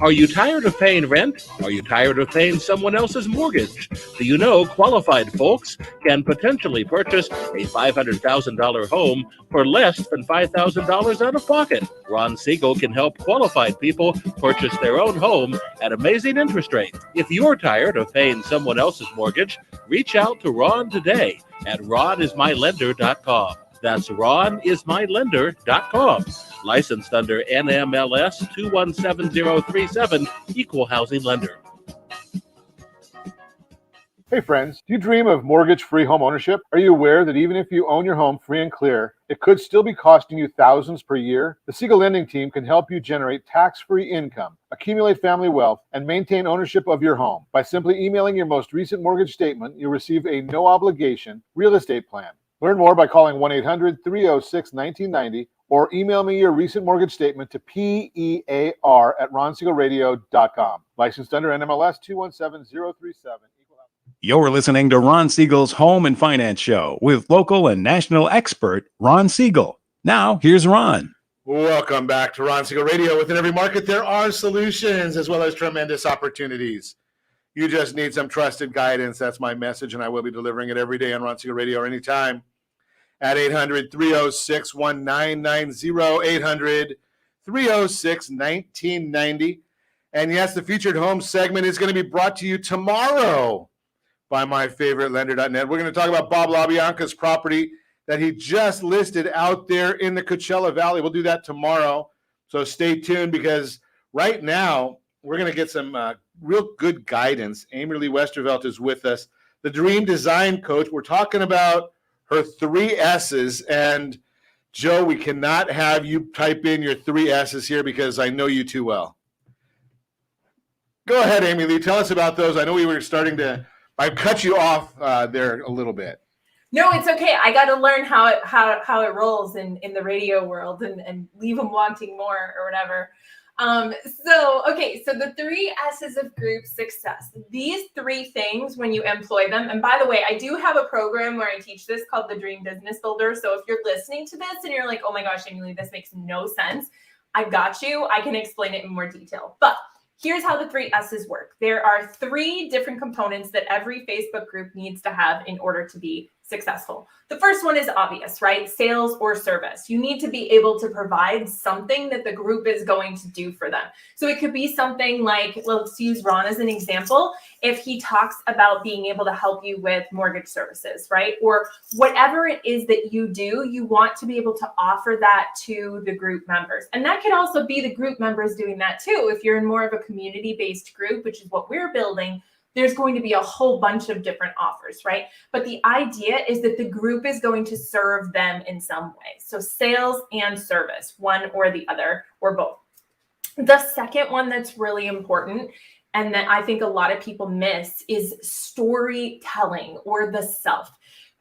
Are you tired of paying rent? Are you tired of paying someone else's mortgage? Do you know qualified folks can potentially purchase a $500,000 home for less than $5,000 out of pocket? Ron Siegel can help qualified people purchase their own home at amazing interest rates. If you're tired of paying someone else's mortgage, reach out to Ron today at ronismylender.com. That's ronismylender.com. Licensed under NMLS 217037, Equal Housing Lender. Hey friends, do you dream of mortgage-free home ownership? Are you aware that even if you own your home free and clear, it could still be costing you thousands per year? The Siegel Lending Team can help you generate tax-free income, accumulate family wealth, and maintain ownership of your home. By simply emailing your most recent mortgage statement, you'll receive a no-obligation real estate plan. Learn more by calling 1-800-306-1990 or email me your recent mortgage statement to pear@ronsiegelradio.com. Licensed under NMLS 217037. You're listening to Ron Siegel's Home and Finance Show with local and national expert Ron Siegel. Now, here's Ron. Welcome back to Ron Siegel Radio. Within every market, there are solutions as well as tremendous opportunities. You just need some trusted guidance. That's my message, and I will be delivering it every day on Ron Siegel Radio or anytime at 800-306-1990, 800-306-1990. And yes, the featured home segment is going to be brought to you tomorrow by myfavoritelender.net. We're going to talk about Bob LaBianca's property that he just listed out there in the Coachella Valley. We'll do that tomorrow. So stay tuned because right now we're going to get some real good guidance. Amy Lee Westervelt is with us, the Dream Design Coach. We're talking about her 3 S's. And Joe, we cannot have you type in your 3 S's here because I know you too well. Go ahead, Amy Lee. Tell us about those. I know we were starting to I cut you off there a little bit. No, it's okay. I got to learn how it rolls in the radio world and leave them wanting more or whatever. So the 3 S's of group success. These 3 things when you employ them, and by the way, I do have a program where I teach this called the Dream Business Builder. So if you're listening to this and you're like, oh my gosh, Emily, this makes no sense, I got you. I can explain it in more detail. But here's how the 3 S's work. There are 3 different components that every Facebook group needs to have in order to be successful. The first one is obvious, right? Sales or service. You need to be able to provide something that the group is going to do for them. So it could be something like, let's use Ron as an example. If he talks about being able to help you with mortgage services, right? Or whatever it is that you do, you want to be able to offer that to the group members. And that could also be the group members doing that too. If you're in more of a community-based group, which is what we're building, there's going to be a whole bunch of different offers, right? But the idea is that the group is going to serve them in some way. So sales and service, one or the other, or both. The second one that's really important and that I think a lot of people miss is storytelling or the self.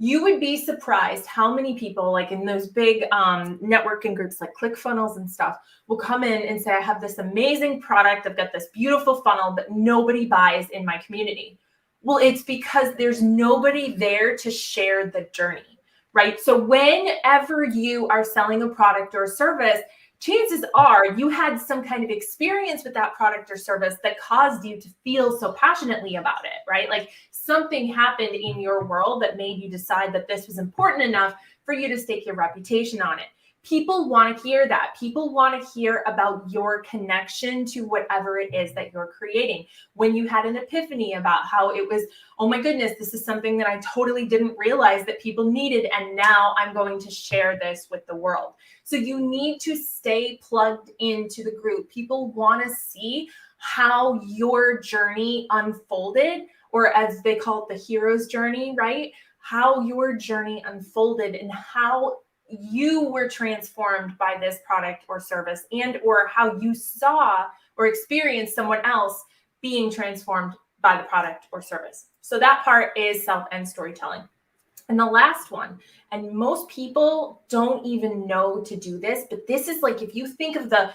You would be surprised how many people, like in those big networking groups like ClickFunnels and stuff, will come in and say, I have this amazing product. I've got this beautiful funnel, but nobody buys in my community. Well, it's because there's nobody there to share the journey, right? So whenever you are selling a product or a service, chances are you had some kind of experience with that product or service that caused you to feel so passionately about it, right? Like something happened in your world that made you decide that this was important enough for you to stake your reputation on it. People want to hear that. People want to hear about your connection to whatever it is that you're creating. When you had an epiphany about how it was, oh my goodness, this is something that I totally didn't realize that people needed, and now I'm going to share this with the world. So you need to stay plugged into the group. People want to see how your journey unfolded, or as they call it, the hero's journey, right? How your journey unfolded and how you were transformed by this product or service, and or how you saw or experienced someone else being transformed by the product or service. So that part is self and storytelling. And the last one, and most people don't even know to do this, but this is like, if you think of the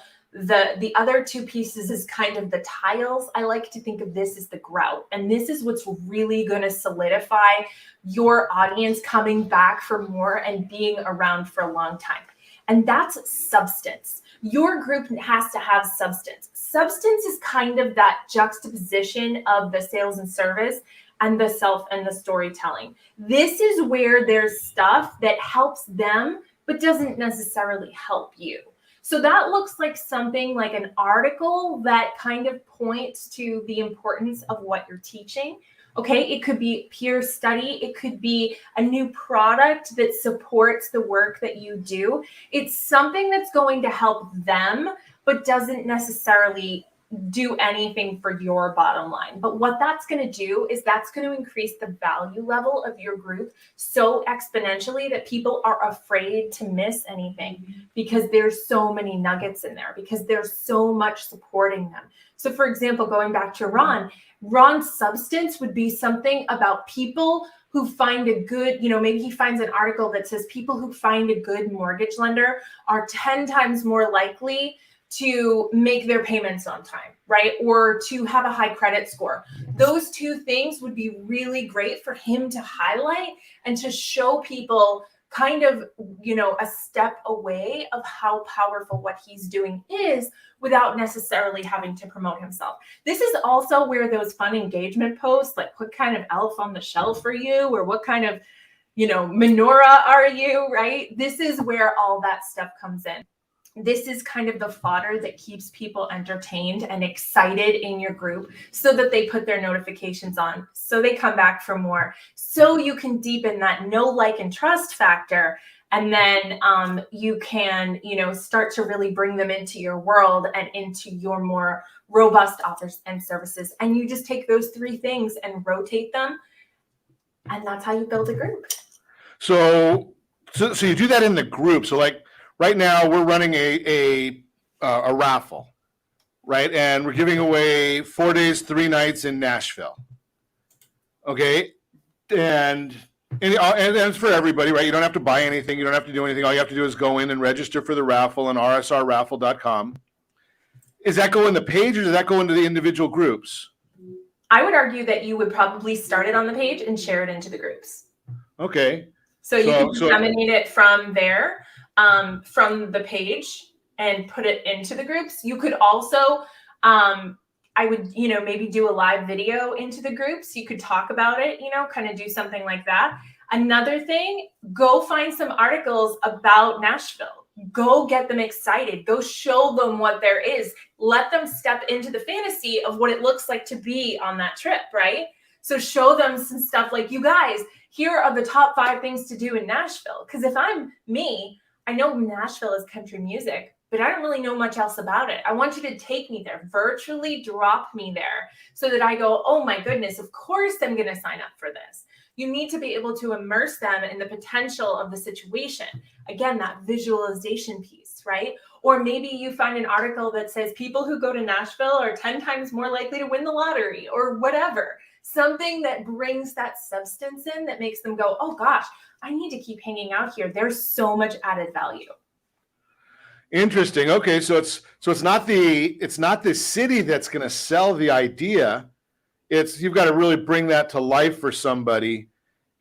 other 2 pieces as kind of the tiles, I like to think of this as the grout. And this is what's really going to solidify your audience coming back for more and being around for a long time. And that's substance. your group has to have substance. Substance is kind of that juxtaposition of the sales and service and the self and the storytelling. This is where there's stuff that helps them, but doesn't necessarily help you. So that looks like something like an article that kind of points to the importance of what you're teaching. Okay, it could be peer study. It could be a new product that supports the work that you do. It's something that's going to help them, but doesn't necessarily do anything for your bottom line. But what that's going to do is that's going to increase the value level of your group so exponentially that people are afraid to miss anything because there's so many nuggets in there, because there's so much supporting them. So for example, going back to Ron's substance would be something about people who find a good, maybe he finds an article that says people who find a good mortgage lender are 10 times more likely to make their payments on time, right? Or to have a high credit score. Those two things would be really great for him to highlight and to show people kind of, a step away of how powerful what he's doing is without necessarily having to promote himself. This is also where those fun engagement posts, like what kind of elf on the shelf are you? Or what kind of, menorah are you, right? This is where all that stuff comes in. This is kind of the fodder that keeps people entertained and excited in your group so that they put their notifications on, so they come back for more, so you can deepen that know, like, and trust factor. And then you can, start to really bring them into your world and into your more robust offers and services. And you just take those three things and rotate them. And that's how you build a group. So you do that in the group. So like, right now, we're running a raffle, right? And we're giving away 4 days, 3 nights in Nashville. Okay, and it's for everybody, right? You don't have to buy anything. You don't have to do anything. All you have to do is go in and register for the raffle on rsrraffle.com. Is that go in the page, or does that go into the individual groups? I would argue that you would probably start it on the page and share it into the groups. Okay. So you can disseminate it from there. From the page and put it into the groups. You could also, I would, maybe do a live video into the groups. You could talk about it, kind of do something like that. Another thing, go find some articles about Nashville. Go get them excited. Go show them what there is. Let them step into the fantasy of what it looks like to be on that trip, right? So show them some stuff like, you guys, here are the top 5 things to do in Nashville. Because if I'm me, I know Nashville is country music, but I don't really know much else about it. I want you to take me there, virtually drop me there so that I go, oh my goodness, of course I'm going to sign up for this. You need to be able to immerse them in the potential of the situation. Again, that visualization piece, right? Or maybe you find an article that says people who go to Nashville are 10 times more likely to win the lottery or whatever. Something that brings that substance in that makes them go, oh gosh, I need to keep hanging out here. There's so much added value. Interesting. Okay, so it's not the city that's going to sell the idea. It's you've got to really bring that to life for somebody,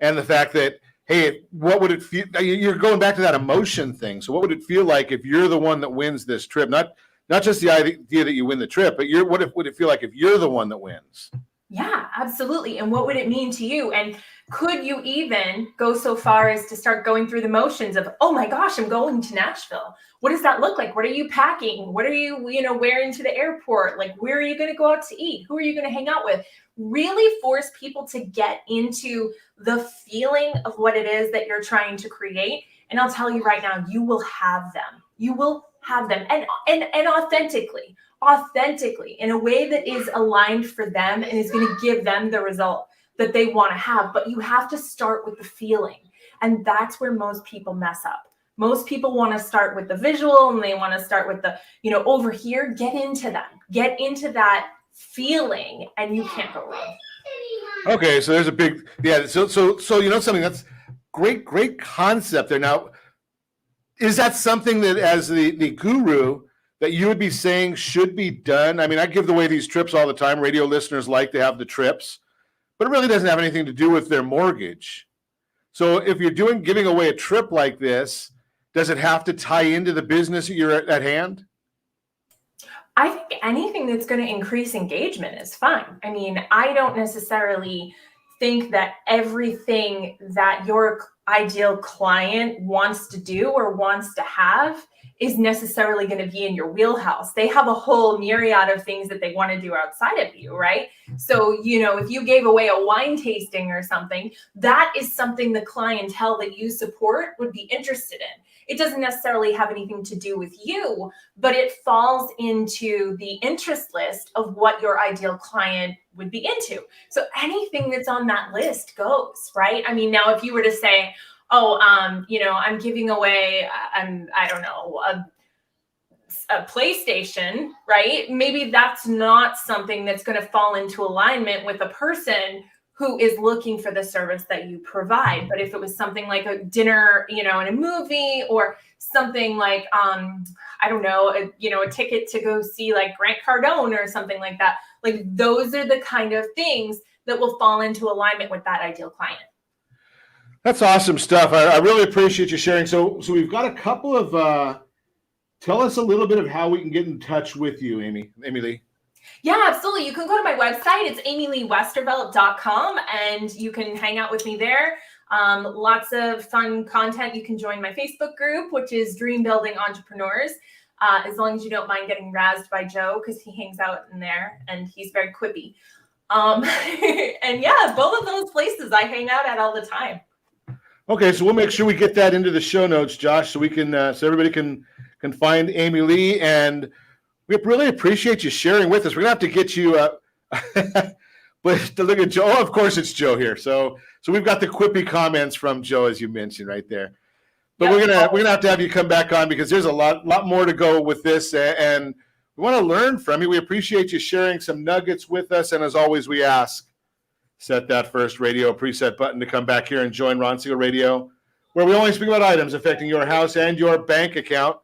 and the fact that, hey, what would it feel? You're going back to that emotion thing. So what would it feel like if you're the one that wins this trip? Not just the idea that you win the trip, but what would it feel like if you're the one that wins? Yeah, absolutely. And what would it mean to you? And could you even go so far as to start going through the motions of, oh my gosh, I'm going to Nashville. What does that look like? What are you packing? What are you, wearing to the airport? Like, where are you going to go out to eat? Who are you going to hang out with? Really force people to get into the feeling of what it is that you're trying to create. And I'll tell you right now, you will have them. You will have them. And authentically in a way that is aligned for them and is going to give them the result that they want to have. But you have to start with the feeling. And that's where most people mess up. Most people want to start with the visual and they want to start with the, over here, get into that feeling, and you can't go wrong. Okay. So there's a big, So something that's great concept there. Now, is that something that as the guru that you would be saying should be done? I mean, I give away these trips all the time. Radio listeners like to have the trips, but it really doesn't have anything to do with their mortgage. So if you're giving away a trip like this, does it have to tie into the business that you're at hand? I think anything that's going to increase engagement is fine. I mean, I don't necessarily think that everything that your ideal client wants to do or wants to have is necessarily going to be in your wheelhouse. They have a whole myriad of things that they want to do outside of you, right? So, if you gave away a wine tasting or something, that is something the clientele that you support would be interested in. It doesn't necessarily have anything to do with you, but it falls into the interest list of what your ideal client would be into. So anything that's on that list goes, right? I mean, now if you were to say, I'm giving away, I don't know, a PlayStation, right? Maybe that's not something that's going to fall into alignment with a person who is looking for the service that you provide. But if it was something like a dinner, in a movie, or something like, I don't know, a ticket to go see like Grant Cardone or something like that, like those are the kind of things that will fall into alignment with that ideal client. That's awesome stuff. I really appreciate you sharing. So we've got a couple of, tell us a little bit of how we can get in touch with you, Amy Lee. Yeah, absolutely. You can go to my website. It's amyleewestervelt.com, and you can hang out with me there. Lots of fun content. You can join my Facebook group, which is Dream Building Entrepreneurs, as long as you don't mind getting razzed by Joe, because he hangs out in there and he's very quippy. And yeah, both of those places I hang out at all the time. Okay, so we'll make sure we get that into the show notes, Josh, so we can so everybody can find Amy Lee. And we really appreciate you sharing with us. We're gonna have to get you, but to look at Joe. Oh, of course, it's Joe here. So we've got the quippy comments from Joe, as you mentioned right there. But we're gonna have to have you come back on, because there's a lot more to go with this, and we want to learn from you. We appreciate you sharing some nuggets with us, and as always, we ask, set that first radio preset button to come back here and join Ron Siegel Radio, where we only speak about items affecting your house and your bank account.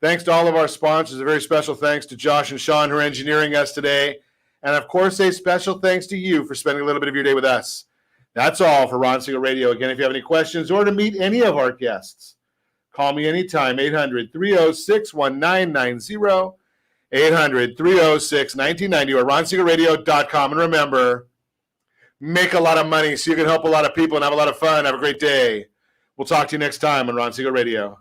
Thanks to all of our sponsors. A very special thanks to Josh and Sean, who are engineering us today. And, of course, a special thanks to you for spending a little bit of your day with us. That's all for Ron Siegel Radio. Again, if you have any questions or to meet any of our guests, call me anytime, 800-306-1990, 800-306-1990, or ronsiegelradio.com. And remember, make a lot of money so you can help a lot of people and have a lot of fun. Have a great day. We'll talk to you next time on Ron Siegel Radio.